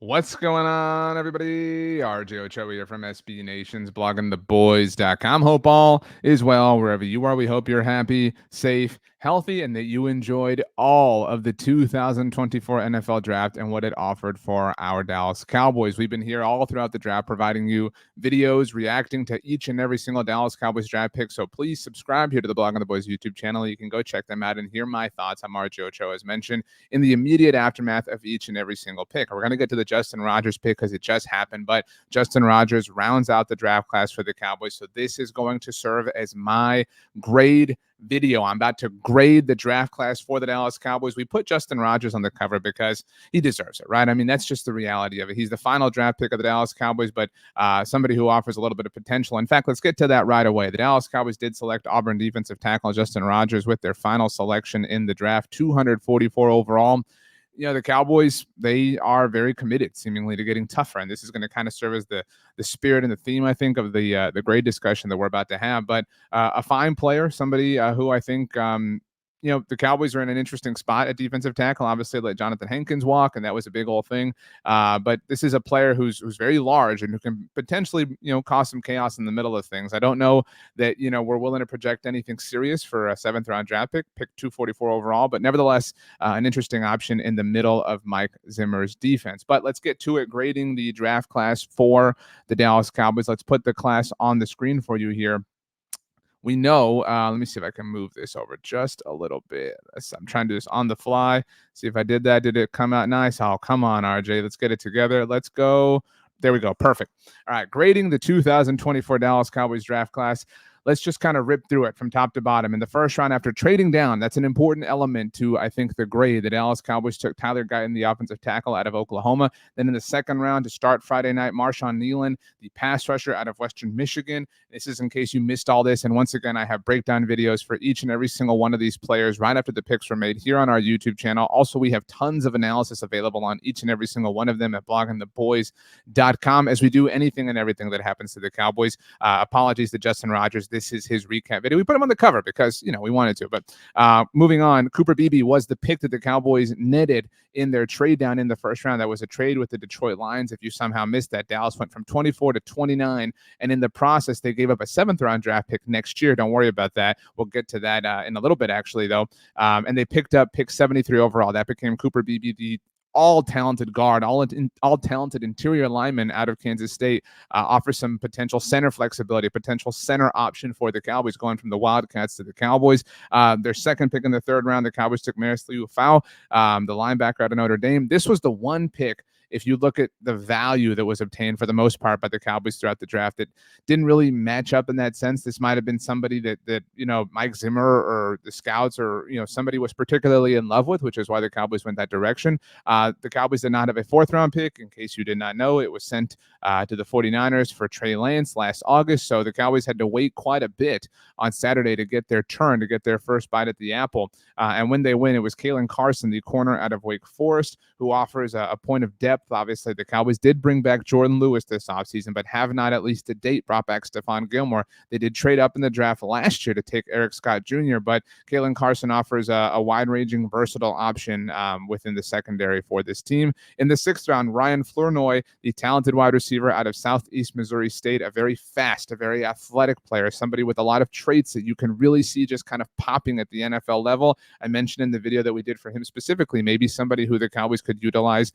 What's going on, everybody? RJ Ochoa here from SB Nation's bloggingtheboys.com. Hope all is well wherever you are. We hope you're happy, safe, healthy, and that you enjoyed all of the 2024 NFL draft and what it offered for our Dallas Cowboys. We've been here all throughout the draft providing you videos reacting to each and every single Dallas Cowboys draft pick. So please subscribe here to the Blogging the Boys YouTube channel. You can go check them out and hear my thoughts. I'm RJ Ochoa, as mentioned, in the immediate aftermath of each and every single pick. We're going to get to the Justin Rogers pick because it just happened, but Justin Rogers rounds out the draft class for the Cowboys. So this is going to serve as my grade video. I'm about to grade the draft class for the Dallas Cowboys. We put Justin Rogers on the cover because he deserves it, right? I mean, that's just the reality of it. He's the final draft pick of the Dallas Cowboys, but somebody who offers a little bit of potential. In fact, let's get to that right away. The Dallas Cowboys did select Auburn defensive tackle Justin Rogers with their final selection in the draft, 244 overall. The Cowboys, they are very committed seemingly to getting tougher. And this is going to kind of serve as the spirit and the theme, I think, of the grade discussion that we're about to have. But a fine player, somebody who I think the Cowboys are in an interesting spot at defensive tackle. Obviously, let Jonathan Hankins walk, and that was a big old thing. But this is a player who's very large and who can potentially, cause some chaos in the middle of things. I don't know that, we're willing to project anything serious for a 7th-round draft pick 244 overall, but nevertheless, an interesting option in the middle of Mike Zimmer's defense. But let's get to it, grading the draft class for the Dallas Cowboys. Let's put the class on the screen for you here. We know, let me see if I can move this over just a little bit. I'm trying to do this on the fly. See if I did that. Did it come out nice? Oh, come on, RJ. Let's get it together. Let's go. There we go. Perfect. All right. Grading the 2024 Dallas Cowboys draft class. Let's just kind of rip through it from top to bottom. In the first round, after trading down, that's an important element to, I think, the grade. The Dallas Cowboys took Tyler Guyton, the offensive tackle out of Oklahoma. Then in the second round, to start Friday night, Marshawn Nealon, the pass rusher out of Western Michigan. This is in case you missed all this. And once again, I have breakdown videos for each and every single one of these players right after the picks were made here on our YouTube channel. Also, we have tons of analysis available on each and every single one of them at bloggingtheboys.com as we do anything and everything that happens to the Cowboys. Apologies to Justin Rogers. This is his recap video. We put him on the cover because, we wanted to. But moving on, Cooper Beebe was the pick that the Cowboys netted in their trade down in the first round. That was a trade with the Detroit Lions. If you somehow missed that, Dallas went from 24 to 29. And in the process, they gave up a 7th-round draft pick next year. Don't worry about that. We'll get to that in a little bit, actually, though. And they picked up pick 73 overall. That became Cooper Beebe, the all-talented guard, all-talented interior lineman out of Kansas State, offers some potential center flexibility, potential center option for the Cowboys going from the Wildcats to the Cowboys. Their second pick in the 3rd round, the Cowboys took Maris Liufau, the linebacker out of Notre Dame. This was the one pick, if you look at the value that was obtained for the most part by the Cowboys throughout the draft, that didn't really match up in that sense. This might have been somebody that Mike Zimmer or the scouts or, somebody was particularly in love with, which is why the Cowboys went that direction. The Cowboys did not have a 4th-round pick. In case you did not know, it was sent to the 49ers for Trey Lance last August. So the Cowboys had to wait quite a bit on Saturday to get their turn, to get their first bite at the apple. And when they win, it was Kalen Carson, the corner out of Wake Forest, who offers a point of depth. Obviously, the Cowboys did bring back Jordan Lewis this offseason, but have not, at least to date, brought back Stephon Gilmore. They did trade up in the draft last year to take Eric Scott Jr., but Kalen Carson offers a wide-ranging, versatile option within the secondary for this team. In the 6th round, Ryan Flournoy, the talented wide receiver out of Southeast Missouri State, a very fast, a very athletic player, somebody with a lot of traits that you can really see just kind of popping at the NFL level. I mentioned in the video that we did for him specifically, maybe somebody who the Cowboys could utilize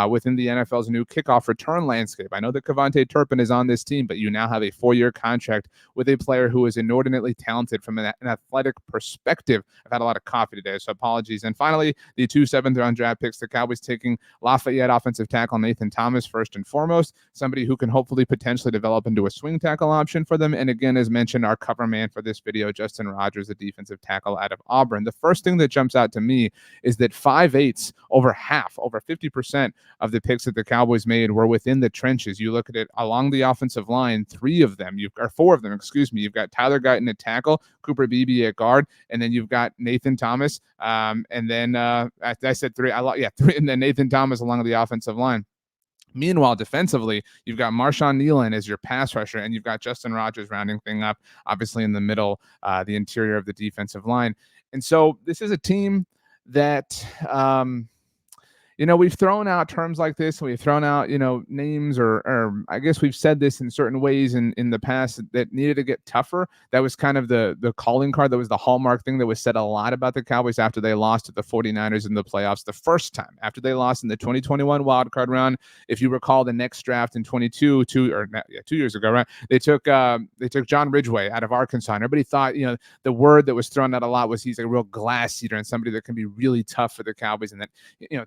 within the NFL's new kickoff return landscape. I know that Kevontae Turpin is on this team, but you now have a 4-year contract with a player who is inordinately talented from an athletic perspective. I've had a lot of coffee today, so apologies. And finally, the 2 7th-round draft picks, the Cowboys taking Lafayette offensive tackle Nathan Thomas first and foremost, somebody who can hopefully potentially develop into a swing tackle option for them. And again, as mentioned, our cover man for this video, Justin Rogers, the defensive tackle out of Auburn. The first thing that jumps out to me is that 5/8, over 50% of the picks that the Cowboys made were within the trenches. You look at it along the offensive line, 4 of them, you've got Tyler Guyton at tackle, Cooper Beebe at guard, and then you've got Nathan Thomas, and then I said 3, 3, and then Nathan Thomas along the offensive line. Meanwhile, defensively, you've got Marshawn Nealon as your pass rusher, and you've got Justin Rogers rounding thing up, obviously in the middle, the interior of the defensive line. And so this is a team that we've thrown out terms like this, and we've thrown out, names, or I guess we've said this in certain ways in the past that needed to get tougher. That was kind of the calling card. That was the hallmark thing that was said a lot about the Cowboys after they lost to the 49ers in the playoffs the first time, after they lost in the 2021 wild card round. If you recall, the next draft in 22, 2 years ago, right? They took John Ridgway out of Arkansas. And everybody thought, the word that was thrown out a lot was he's a real glass eater and somebody that can be really tough for the Cowboys. And that,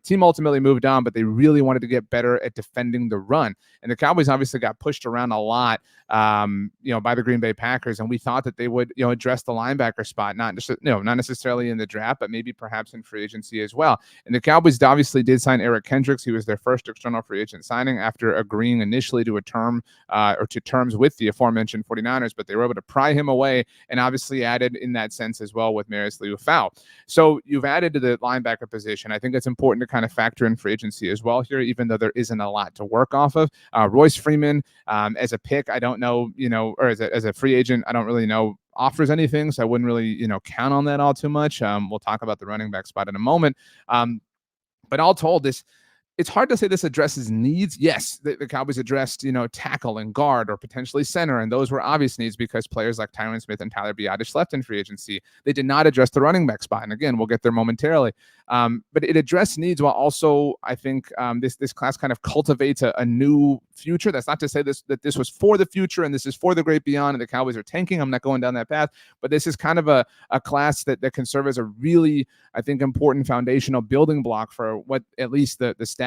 team ultimately moved on, but they really wanted to get better at defending the run. And the Cowboys obviously got pushed around a lot, by the Green Bay Packers. And we thought that they would, address the linebacker spot, not necessarily in the draft, but maybe perhaps in free agency as well. And the Cowboys obviously did sign Eric Kendricks. He was their first external free agent signing after agreeing initially to a term or to terms with the aforementioned 49ers, but they were able to pry him away and obviously added in that sense as well with Marius Liufau. So you've added to the linebacker position. I think it's important to kind of factor in free agency as well here, even though there isn't a lot to work off of. Royce Freeman, as a pick, I don't know, or as a free agent, I don't really know offers anything, so I wouldn't really, count on that all too much. We'll talk about the running back spot in a moment. But all told, it's hard to say this addresses needs. Yes, the Cowboys addressed, tackle and guard or potentially center, and those were obvious needs because players like Tyron Smith and Tyler Biadasz left in free agency. They did not address the running back spot, and again, we'll get there momentarily. But it addressed needs while also, I think, this class kind of cultivates a new future. That's not to say that this was for the future and this is for the great beyond and the Cowboys are tanking. I'm not going down that path, but this is kind of a class that can serve as a really, I think, important foundational building block for what at least the staff,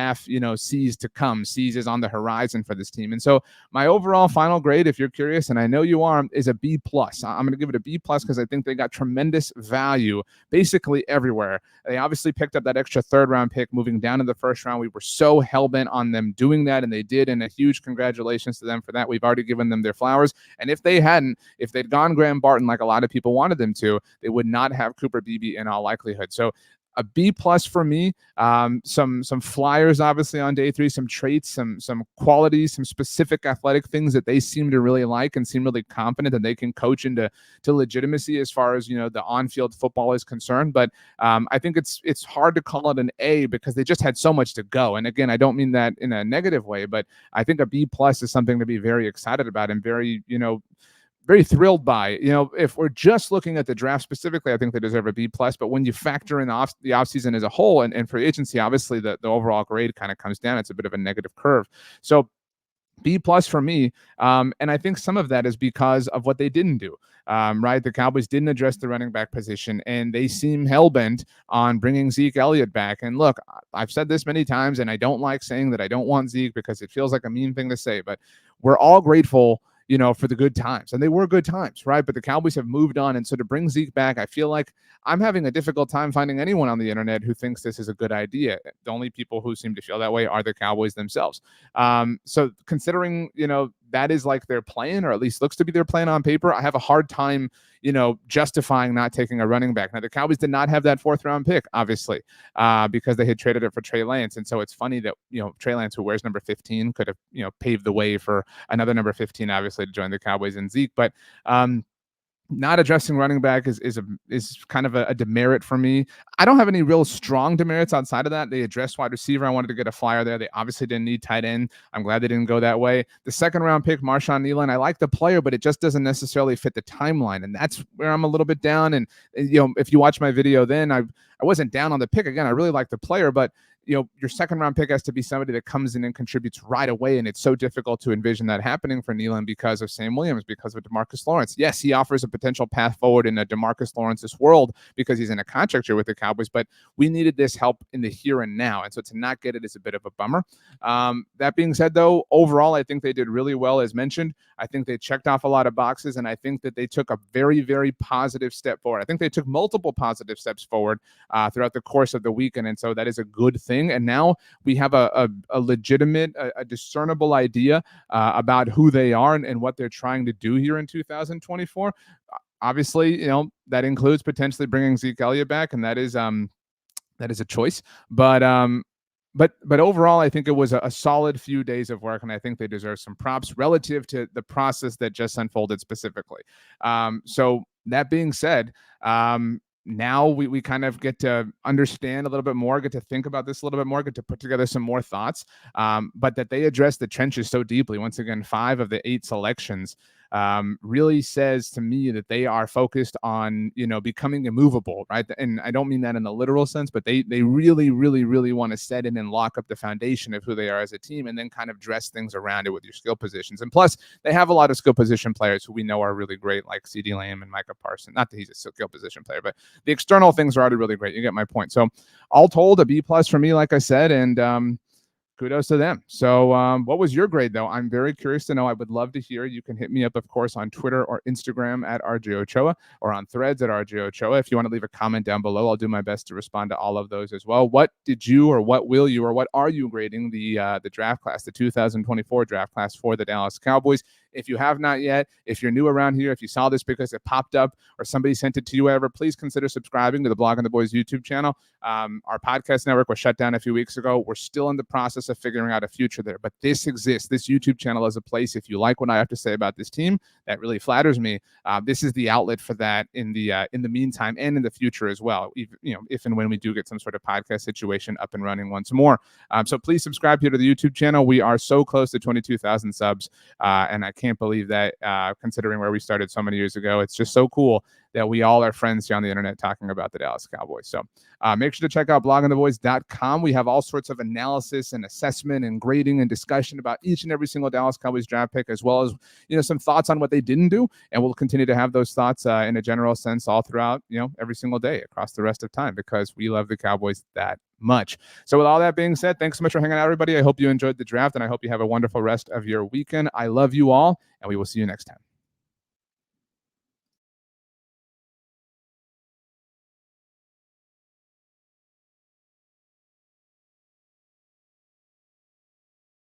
sees to come, sees is on the horizon for this team. And so my overall final grade, if you're curious, and I know you are, is a B+. I'm going to give it a B+ because I think they got tremendous value basically everywhere. They obviously picked up that extra third-round pick moving down in the first round. We were so hell-bent on them doing that, and they did, and a huge congratulations to them for that. We've already given them their flowers, and if they'd gone Graham Barton like a lot of people wanted them to, they would not have Cooper Beebe in all likelihood. So a B+ for me. Some flyers obviously on day 3, some traits, some qualities, some specific athletic things that they seem to really like and seem really confident that they can coach into legitimacy as far as the on-field football is concerned. But I think it's hard to call it an A because they just had so much to go. And again, I don't mean that in a negative way, but I think a B+ is something to be very excited about and very very thrilled by. If we're just looking at the draft specifically, I think they deserve a B+. But when you factor in the offseason as a whole and free agency, obviously the overall grade kind of comes down. It's a bit of a negative curve. So B+ for me. And I think some of that is because of what they didn't do. Right? The Cowboys didn't address the running back position, and they seem hell-bent on bringing Zeke Elliott back. And look, I've said this many times, and I don't like saying that I don't want Zeke because it feels like a mean thing to say, but we're all grateful for the good times. And they were good times, right? But the Cowboys have moved on. And so to bring Zeke back, I feel like I'm having a difficult time finding anyone on the internet who thinks this is a good idea. The only people who seem to feel that way are the Cowboys themselves. So considering, that is like their plan, or at least looks to be their plan on paper, I have a hard time, justifying not taking a running back. Now, the Cowboys did not have that 4th-round pick, obviously, because they had traded it for Trey Lance. And so it's funny that, Trey Lance, who wears number 15, could have, paved the way for another number 15, obviously, to join the Cowboys and Zeke. But not addressing running back is kind of a demerit for me. I don't have any real strong demerits outside of that. They addressed wide receiver. I wanted to get a flyer there. They obviously didn't need tight end. I'm glad they didn't go that way. The 2nd-round pick, Marshawn Nealon, I like the player, but it just doesn't necessarily fit the timeline. And that's where I'm a little bit down. And, if you watch my video then, I wasn't down on the pick. Again, I really like the player, but your 2nd-round pick has to be somebody that comes in and contributes right away. And it's so difficult to envision that happening for Nealon because of Sam Williams, because of DeMarcus Lawrence. Yes, he offers a potential path forward in a DeMarcus Lawrence's world because he's in a contract year with the Cowboys, but we needed this help in the here and now. And so to not get it is a bit of a bummer. That being said, though, overall, I think they did really well, as mentioned. I think they checked off a lot of boxes, and I think that they took a very, very positive step forward. I think they took multiple positive steps forward throughout the course of the weekend, and so that is a good thing. And now we have a legitimate, a discernible idea about who they are and what they're trying to do here in 2024. Obviously, that includes potentially bringing Zeke Elliott back, and that is a choice. But overall, I think it was a solid few days of work, and I think they deserve some props relative to the process that just unfolded specifically. So that being said, now we kind of get to understand a little bit more, get to think about this a little bit more, get to put together some more thoughts. But that they address the trenches so deeply. Once again, 5 of the 8 selections really says to me that they are focused on, becoming immovable, right? And I don't mean that in the literal sense, but they really, really, really want to set in and lock up the foundation of who they are as a team, and then kind of dress things around it with your skill positions. And plus, they have a lot of skill position players who we know are really great, like CD Lamb and Micah Parsons. Not that he's a skill position player, but the external things are already really great. You get my point. So all told, a B+ for me, like I said, and kudos to them. So what was your grade, though? I'm very curious to know. I would love to hear. You can hit me up, of course, on Twitter or Instagram at RJ Ochoa, or on Threads at RJ Ochoa. If you want to leave a comment down below, I'll do my best to respond to all of those as well. What did you, or what will you, or what are you grading the draft class, the 2024 draft class for the Dallas Cowboys? If you have not yet, if you're new around here, if you saw this because it popped up or somebody sent it to you, whatever, please consider subscribing to the Blog on the Boys YouTube channel. Our podcast network was shut down a few weeks ago. We're still in the process of figuring out a future there, but this exists. This YouTube channel is a place. If you like what I have to say about this team, that really flatters me. This is the outlet for that in the meantime and in the future as well. If and when we do get some sort of podcast situation up and running once more. So please subscribe here to the YouTube channel. We are so close to 22,000 subs, and I can't believe that, considering where we started so many years ago. It's just so cool that we all are friends here on the internet talking about the Dallas Cowboys. So make sure to check out blogontheboys.com. We have all sorts of analysis and assessment and grading and discussion about each and every single Dallas Cowboys draft pick, as well as some thoughts on what they didn't do. And we'll continue to have those thoughts in a general sense all throughout every single day across the rest of time, because we love the Cowboys that much. So with all that being said, thanks so much for hanging out, everybody. I hope you enjoyed the draft, and I hope you have a wonderful rest of your weekend. I love you all, and we will see you next time.